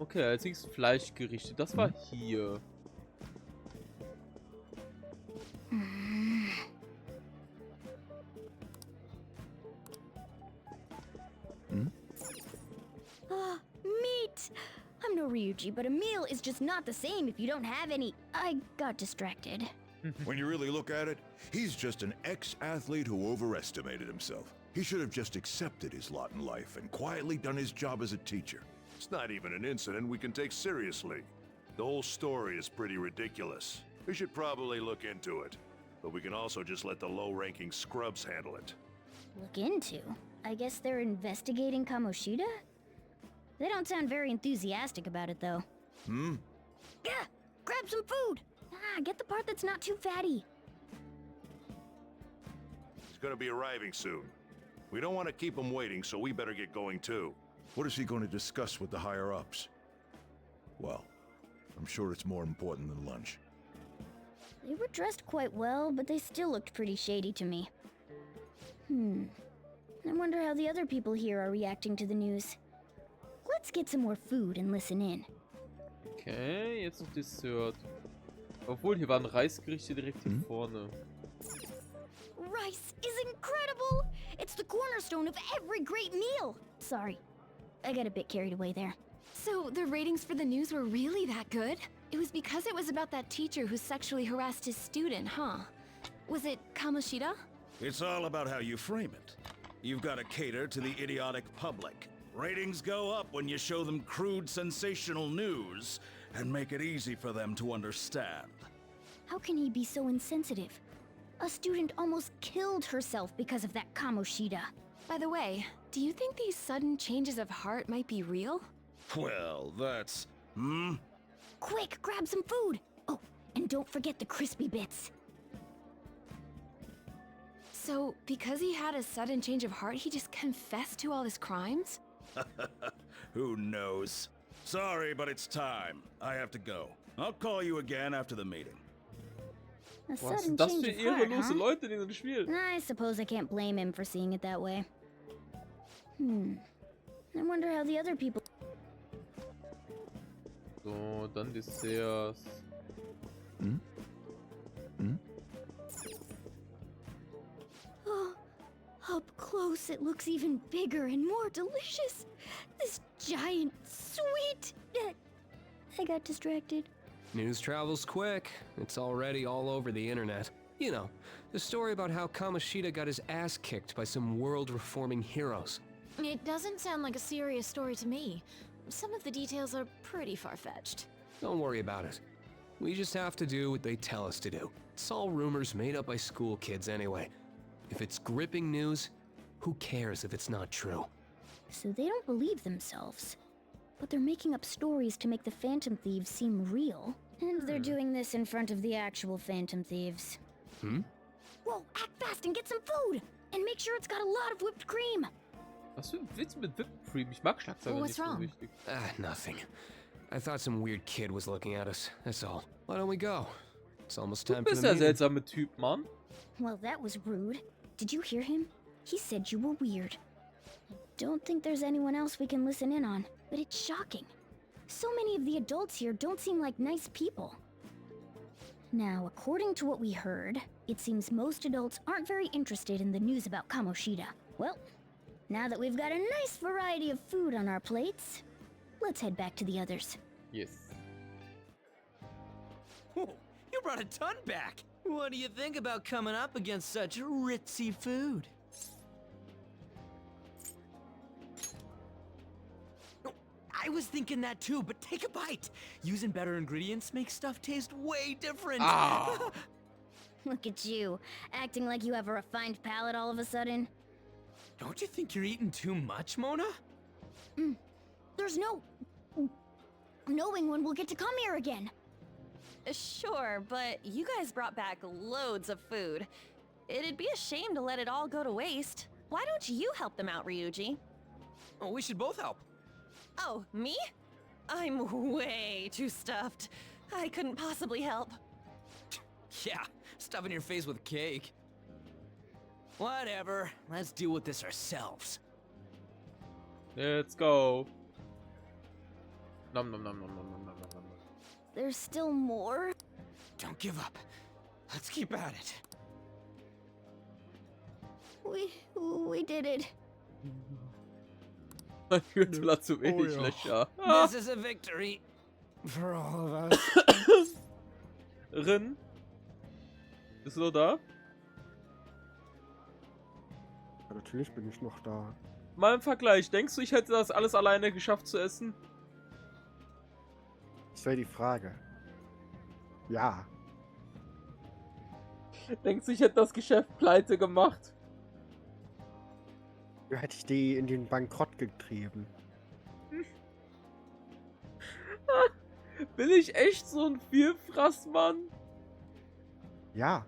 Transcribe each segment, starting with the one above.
Okay, als nächstes Fleischgerichte. Das war hier. Ah, meat! I'm no Ryuji, but a meal is just not the same if you don't have any. I got distracted. When you really look at it, he's just an ex-athlete who overestimated himself. He should have just accepted his lot in life and quietly done his job as a teacher. It's not even an incident we can take seriously. The whole story is pretty ridiculous. We should probably look into it. But we can also just let the low-ranking scrubs handle it. Look into? I guess they're investigating Kamoshida? They don't sound very enthusiastic about it, though. Gah! Grab some food! Ah, get the part that's not too fatty. He's gonna be arriving soon. We don't want to keep him waiting, so we better get going too. What is he going to discuss with the higher-ups? Well, I'm sure it's more important than lunch. They were dressed quite well, but they still looked pretty shady to me. I wonder how the other people here are reacting to the news. Let's get some more food and listen in. Okay, jetzt noch Dessert. Obwohl, hier waren Reisgerichte direkt hier vorne. Rice is incredible! It's the cornerstone of every great meal! Sorry, I got a bit carried away there. So the ratings for the news were really that good? It was because it was about that teacher who sexually harassed his student, huh? Was it Kamoshida? It's all about how you frame it. You've got to cater to the idiotic public. Ratings go up when you show them crude, sensational news and make it easy for them to understand. How can he be so insensitive? A student almost killed herself because of that Kamoshida. By the way, do you think these sudden changes of heart might be real? Well, that's... Quick, grab some food! Oh, and don't forget the crispy bits. So, because he had a sudden change of heart, he just confessed to all his crimes? Who knows? Sorry, but it's time. I have to go. I'll call you again after the meeting. A Was sudden sind das change für of heart, ehrenlose huh? Leute in diesem Spiel? I suppose I can't blame him for seeing it that way. I wonder how the other people... So, dann Desserts. Oh, up close it looks even bigger and more delicious. This giant sweet... I got distracted. News travels quick. It's already all over the internet. You know, the story about how Kamoshida got his ass kicked by some world-reforming heroes. It doesn't sound like a serious story to me. Some of the details are pretty far-fetched. Don't worry about it. We just have to do what they tell us to do. It's all rumors made up by school kids anyway. If it's gripping news, who cares if it's not true? So they don't believe themselves. But they're making up stories to make the Phantom Thieves seem real. And they're doing this in front of the actual Phantom Thieves. Whoa, act fast and get some food! And make sure it's got a lot of whipped cream! Was für ein Witz mit Whipped Cream? Ich mag Schlagzeuger What's nicht so wrong? richtig. Nothing. I thought some weird kid was looking at us, that's all. Why don't we go? It's almost time Du for bist the der meeting. seltsame Typ, Mann. Well, that was rude. Did you hear him? He said you were weird. I don't think there's anyone else we can listen in on, but it's shocking. So many of the adults here don't seem like nice people. Now, according to what we heard, it seems most adults aren't very interested in the news about Kamoshida. Well, now that we've got a nice variety of food on our plates, let's head back to the others. Yes. Oh, you brought a ton back. What do you think about coming up against such ritzy food? Oh, I was thinking that too, but take a bite. Using better ingredients makes stuff taste way different. Ah. Look at you, acting like you have a refined palate all of a sudden. Don't you think you're eating too much, Mona? There's no... knowing when we'll get to come here again. Sure, but you guys brought back loads of food. It'd be a shame to let it all go to waste. Why don't you help them out, Ryuji? Oh, we should both help. Oh, me? I'm way too stuffed. I couldn't possibly help. Yeah, stuffing your face with cake. Whatever, let's deal with this ourselves. Let's go. Nom nom nom nom nom nom nom nom. There's still more? Don't give up. Let's keep at it. We did it. Man führt vielleicht zu wenig Löcher. This is a victory for all of us. Rin? Bist du noch da? Ja, natürlich bin ich noch da. Mal im Vergleich, denkst du, ich hätte das alles alleine geschafft zu essen? Das wäre die Frage. Ja. Denkst du, ich hätte das Geschäft pleite gemacht? Wie hätte ich die in den Bankrott getrieben? Bin ich echt so ein Vielfraßmann? Ja.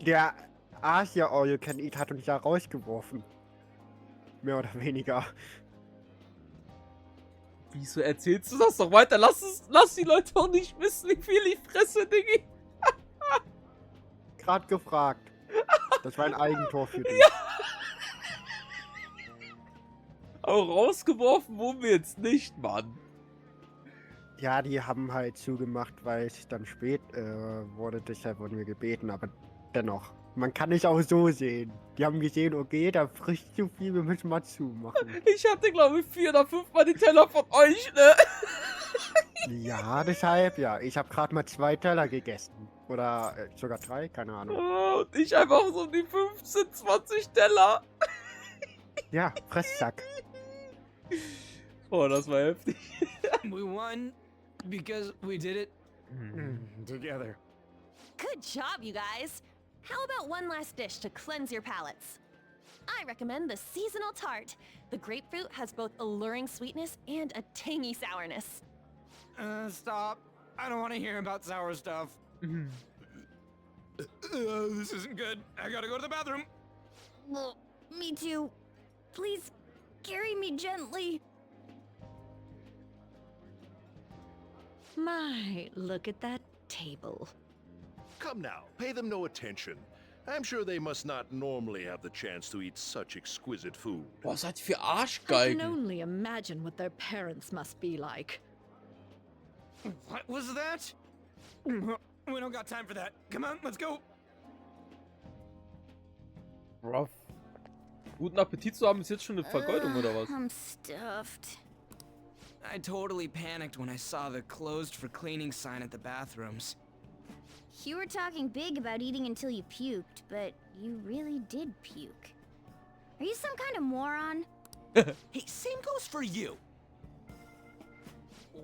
Der Asia All You Can Eat hat uns ja rausgeworfen. Mehr oder weniger. Wieso erzählst du das doch weiter? Lass die Leute auch nicht wissen, wie viel ich fresse, Diggi. Gerade gefragt. Das war ein Eigentor für dich. Ja. Aber rausgeworfen wurden wir jetzt nicht, Mann. Ja, die haben halt zugemacht, weil es dann spät wurde. Deshalb wurden wir gebeten. Aber dennoch. Man kann es auch so sehen. Die haben gesehen, okay, da frisst zu viel, wir müssen mal zumachen. Ich hatte, glaube ich, 4 oder 5 Mal die Teller von euch, ne? Ja, deshalb, ja. Ich habe gerade mal 2 Teller gegessen. Oder sogar 3, keine Ahnung. Oh, und ich einfach so um die 15, 20 Teller. Ja, Fresssack. Oh, das war heftig. We won because we did it together. Good job, you guys. How about one last dish to cleanse your palates? I recommend the seasonal tart. The grapefruit has both alluring sweetness and a tangy sourness. Stop. I don't want to hear about sour stuff. This isn't good. I gotta go to the bathroom. Well, me too. Please, carry me gently. My, look at that table. Come now, pay them no attention. I'm sure they must not normally have the chance to eat such exquisite food. Boah, seid ihr für I Arschgeigen. can only imagine what their parents must be like. What was that? We don't got time for that. Come on, let's go. Rough. Guten Appetit zu haben ist jetzt schon eine Vergeudung, oder was? I'm stuffed. I totally panicked when I saw the closed for cleaning sign at the bathrooms. You were talking big about eating until you puked, but you really did puke. Are you some kind of moron? Hey, same goes for you.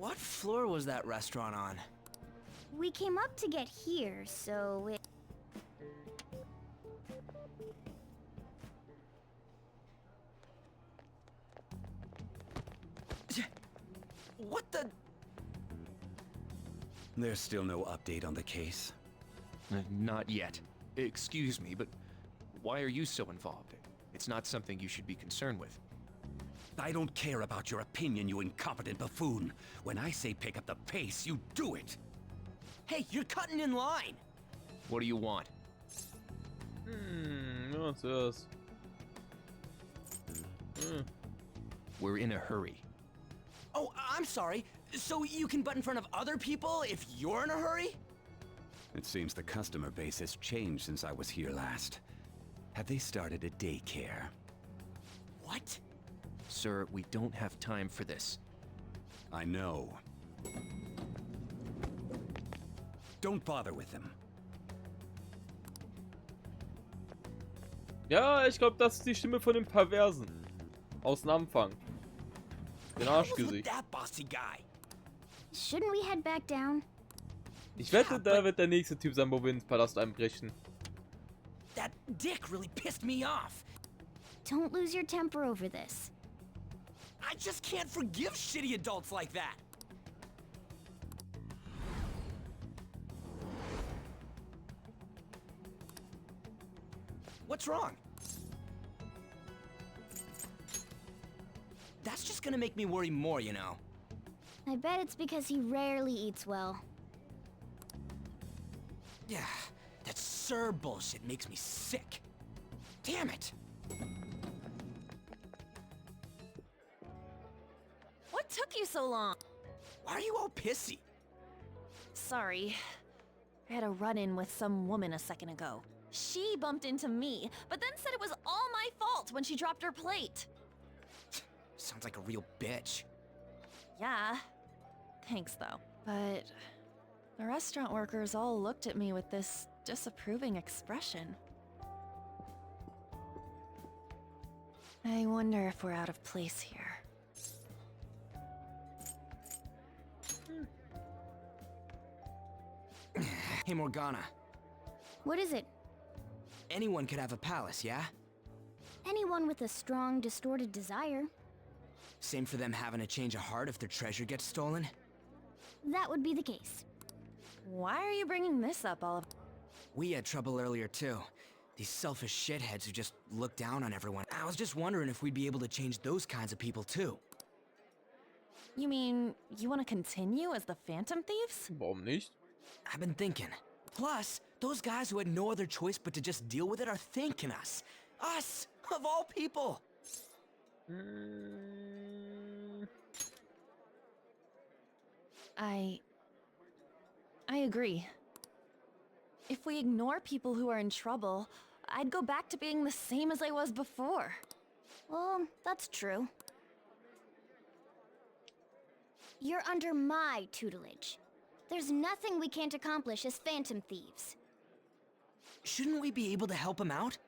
What floor was that restaurant on? We came up to get here, so it... What the? There's still no update on the case. Not yet. Excuse me, but why are you so involved? It's not something you should be concerned with. I don't care about your opinion, you incompetent buffoon. When I say pick up the pace, you do it. Hey, you're cutting in line. What do you want? Was ist das? We're in a hurry. Oh, I'm sorry. So you can butt in front of other people if you're in a hurry? It seems the customer base has changed since I was here last. Have they started a daycare? What? Sir, we don't have time for this. I know. Don't bother with them. Ja, ich glaube, das ist die Stimme von dem Perversen. Aus dem Anfang. Den Arschgesicht. That bossy guy. Shouldn't we head back down? Ich wette, da wird der nächste Typ sein, wo wir ins Palast einbrechen. That dick really pissed me off. Don't lose your temper over this. I just can't forgive shitty adults like that. What's wrong? That's just gonna make me worry more, you know. I bet it's because he rarely eats well. Yeah, that Sir bullshit makes me sick. Damn it! What took you so long? Why are you all pissy? Sorry. I had a run-in with some woman a second ago. She bumped into me, but then said it was all my fault when she dropped her plate. Sounds like a real bitch. Yeah. Thanks, though. But the restaurant workers all looked at me with this disapproving expression. I wonder if we're out of place here. Hey, Morgana. What is it? Anyone could have a palace, yeah? Anyone with a strong, distorted desire. Same for them having a change of heart if their treasure gets stolen? That would be the case. Why are you bringing this up, Oliver? We had trouble earlier, too. These selfish shitheads who just look down on everyone. I was just wondering if we'd be able to change those kinds of people, too. You mean, you want to continue as the Phantom Thieves? Warum nicht? I've been thinking. Plus, those guys who had no other choice but to just deal with it are thanking us. Us, of all people. I agree. If we ignore people who are in trouble, I'd go back to being the same as I was before. Well, that's true. You're under my tutelage. There's nothing we can't accomplish as Phantom Thieves. Shouldn't we be able to help him out?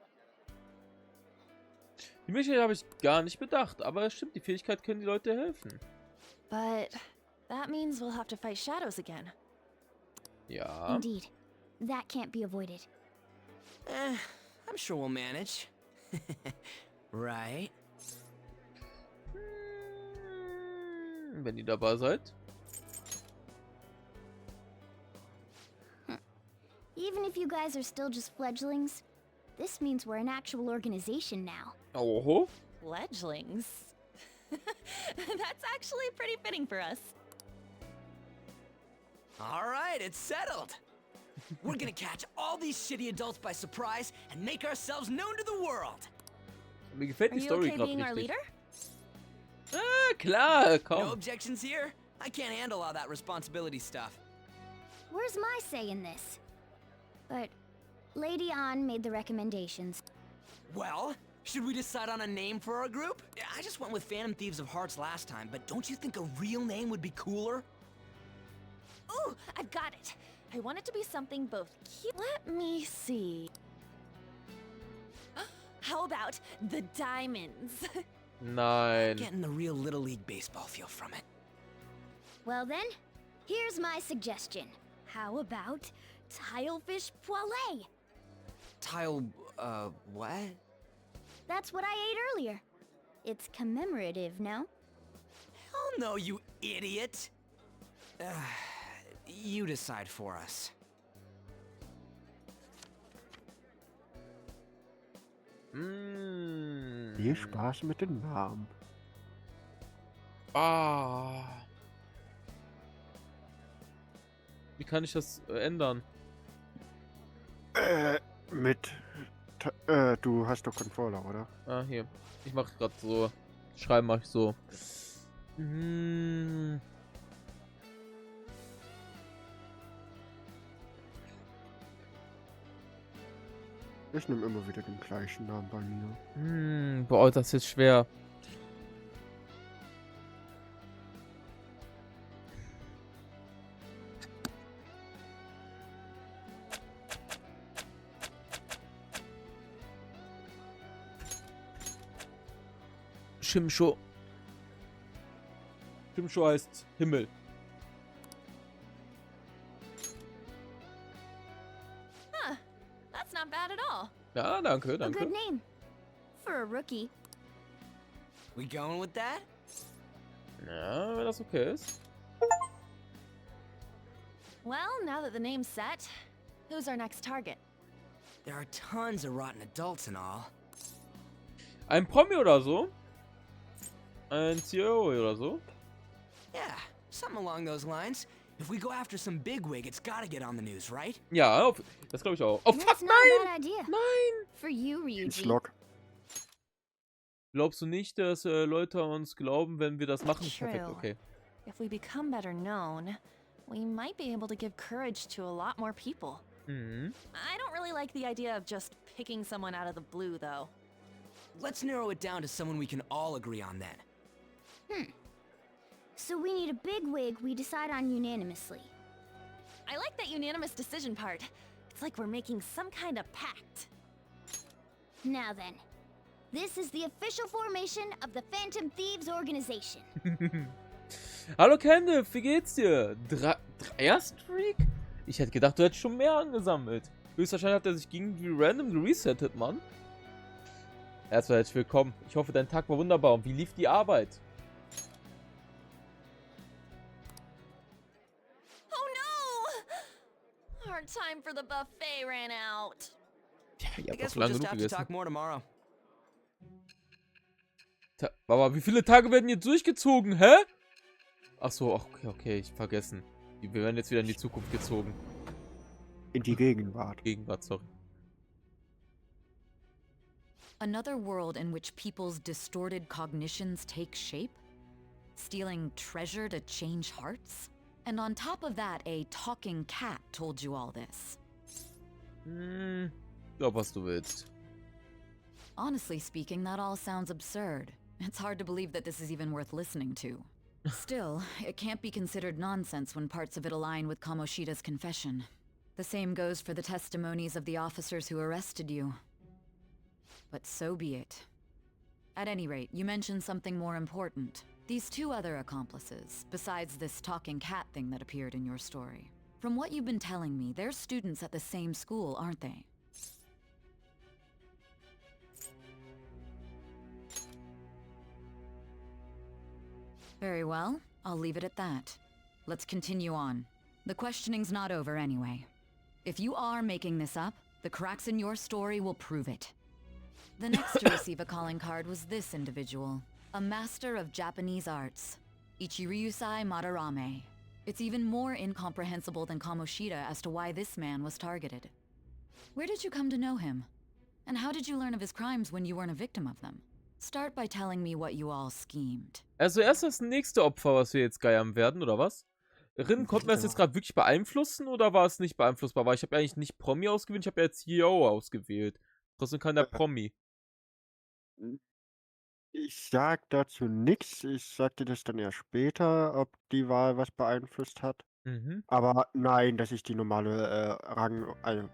Die Möglichkeit habe ich gar nicht bedacht, aber es stimmt, die Fähigkeit können die Leute helfen. But that means we'll have to fight shadows again. Ja. Indeed. That can't be avoided. I'm sure we'll manage. Right? Wenn ihr dabei seid. Even if you guys are still just fledglings, this means we're an actual organization now. Oh. Fledglings? That's actually pretty fitting for us. All right, it's settled. We're gonna catch all these shitty adults by surprise and make ourselves known to the world. Mir gefällt Are die you Story okay gerade being our richtig. leader? Ah, klar, No komm. objections here? I can't handle all that responsibility stuff. Where's my say in this? But Lady An made the recommendations. Well, should we decide on a name for our group? I just went with Phantom Thieves of Hearts last time, but don't you think a real name would be cooler? Ooh, I've got it. I want it to be something both cute. Let me see. How about the Diamonds? Nein. Getting the real Little League Baseball feel from it. Well then, here's my suggestion. How about Tilefish Poêlée? What? That's what I ate earlier. It's commemorative, no? Hell no, you idiot! You decide for us. Viel Spaß mit den Namen. Ah. Wie kann ich das ändern? Du hast doch Controller, oder? Ah, hier. Ich mache gerade so. Schreiben mache ich so. Ich nehme immer wieder den gleichen Namen bei mir. Boah, das ist schwer. Shimsho. Shimsho heißt Himmel. Huh. That's not bad at all. Ja, danke, A danke. good name. For a rookie. We going with that? Ja, wenn das okay ist. Well, now that the name's set, who's our next target? There are tons of rotten adults and all. Ein Promi oder so? Ein CEO oder so? Yeah, something along those lines. If we go after some bigwig, it's gotta get on the news, right? Ja, das glaube ich auch. Oh, fuck, That's not a nein! bad idea. Nein! For you, Ryuji. Log. Glaubst du nicht, dass Leute uns glauben, wenn wir das machen? Perfekt, True. okay. If we become better known, we might be able to give courage to a lot more people. Mhm. I don't really like the idea of just picking someone out of the blue, though. Let's narrow it down to someone we can all agree on then. So we need a big wig we decide on unanimously. I like that unanimous decision part. It's like we're making some kind of pact. Now then, this is the official formation of the Phantom Thieves Organization. Hallo Candice, wie geht's dir? Dreier-Streak? Ich hätte gedacht, du hättest schon mehr angesammelt. Höchstwahrscheinlich hat er sich irgendwie random geresettet, Mann. Erstmal herzlich willkommen. Ich hoffe, dein Tag war wunderbar. Und wie lief die Arbeit? Oh no! Our time for the buffet ran out. Ja, ihr I habt guess doch we'll lange just genug have to gegessen. talk more tomorrow. Aber wie viele Tage werden jetzt durchgezogen, hä? Achso, okay, ich vergessen. Wir werden jetzt wieder in die Zukunft gezogen. In die Gegenwart. Gegenwart, sorry. Another world in which people's distorted cognitions take shape? Stealing treasure to change hearts? And on top of that, a talking cat told you all this. Glaub, was du willst. Honestly speaking, that all sounds absurd. It's hard to believe that this is even worth listening to. Still, it can't be considered nonsense when parts of it align with Kamoshida's confession. The same goes for the testimonies of the officers who arrested you. But so be it. At any rate, you mentioned something more important. These two other accomplices, besides this talking cat thing that appeared in your story. From what you've been telling me, they're students at the same school, aren't they? Very well, I'll leave it at that. Let's continue on. The questioning's not over anyway. If you are making this up, the cracks in your story will prove it. The next to receive a calling card was this individual, a master of Japanese arts, Ichiryusai Madarame. It's even more incomprehensible than Kamoshida as to why this man was targeted. Where did you come to know him? And how did you learn of his crimes when you weren't a victim of them? Start by telling me what you all schemed. Also erst das nächste Opfer, was wir jetzt geiern werden, oder was? Rin, konnten wir das jetzt gerade wirklich beeinflussen oder war es nicht beeinflussbar? Weil ich habe ja eigentlich nicht Promi ausgewählt, ich habe ja jetzt Yo ausgewählt. Trotzdem kann der Promi. Ich sag dazu nichts. Ich sag dir das dann eher später, ob die Wahl was beeinflusst hat. Mhm. Aber nein, das ist die normale also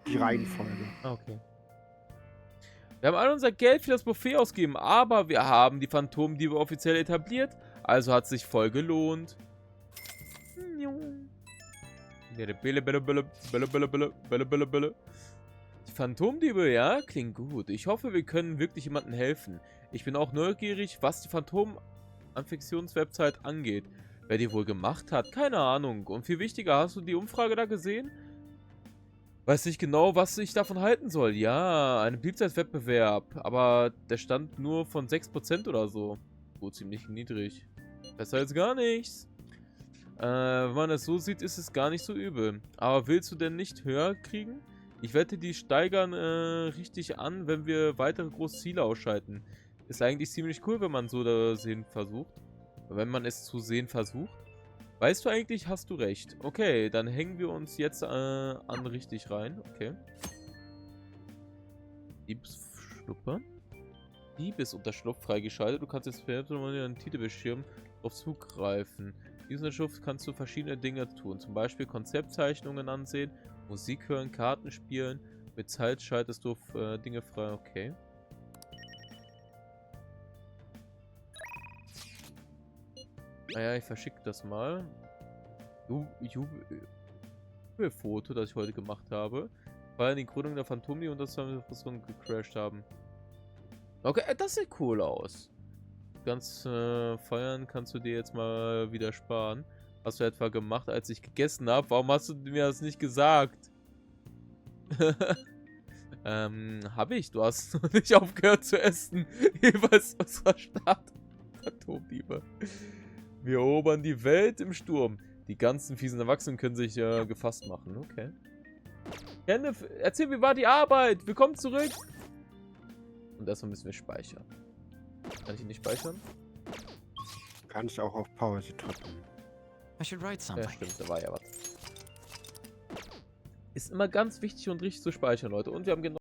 die Reihenfolge. Okay. Wir haben all unser Geld für das Buffet ausgegeben, aber wir haben die Phantomdiebe offiziell etabliert, also hat es sich voll gelohnt. Die Phantomdiebe, ja, klingt gut. Ich hoffe, wir können wirklich jemandem helfen. Ich bin auch neugierig, was die Phantom-Anfektions-Website angeht. Wer die wohl gemacht hat, keine Ahnung. Und viel wichtiger, hast du die Umfrage da gesehen? Weiß nicht genau, was ich davon halten soll. Ja, ein Beliebtheitswettbewerb. Aber der stand nur von 6% oder so. Oh, ziemlich niedrig. Besser als gar nichts. Wenn man es so sieht, ist es gar nicht so übel. Aber willst du denn nicht höher kriegen? Ich wette, die steigern richtig an, wenn wir weitere große Ziele ausschalten. Ist eigentlich ziemlich cool, wenn man so da sehen versucht. Wenn man es zu sehen versucht. Weißt du eigentlich, hast du recht. Okay, dann hängen wir uns jetzt an richtig rein. Okay. Diebsschnuppern. Diebesunterschlupf freigeschaltet. Du kannst jetzt einen Titelbeschirm auf zugreifen. Diesen Unterschlupf kannst du verschiedene Dinge tun. Zum Beispiel Konzeptzeichnungen ansehen, Musik hören, Karten spielen. Mit Zeit schaltest du auf Dinge frei. Okay. Naja, ich verschicke das mal. Foto, das ich heute gemacht habe. Weil die Krönung der Phantomie und das wir gecrashed haben. Okay, das sieht cool aus. Ganz feiern kannst du dir jetzt mal wieder sparen. Hast du etwa gemacht, als ich gegessen habe? Warum hast du mir das nicht gesagt? Habe ich. Du hast noch nicht aufgehört zu essen. Jeweils unserer Stadt. Phantomdiebe. Wir erobern die Welt im Sturm. Die ganzen fiesen Erwachsenen können sich gefasst machen. Okay. Kenneth, erzähl, wie war die Arbeit? Willkommen zurück. Und erstmal müssen wir speichern. Kann ich ihn nicht speichern? Du kannst auch auf Pause drücken. I should write Ja, something. stimmt, da war ja was. Ist immer ganz wichtig und richtig zu speichern, Leute. Und wir haben genau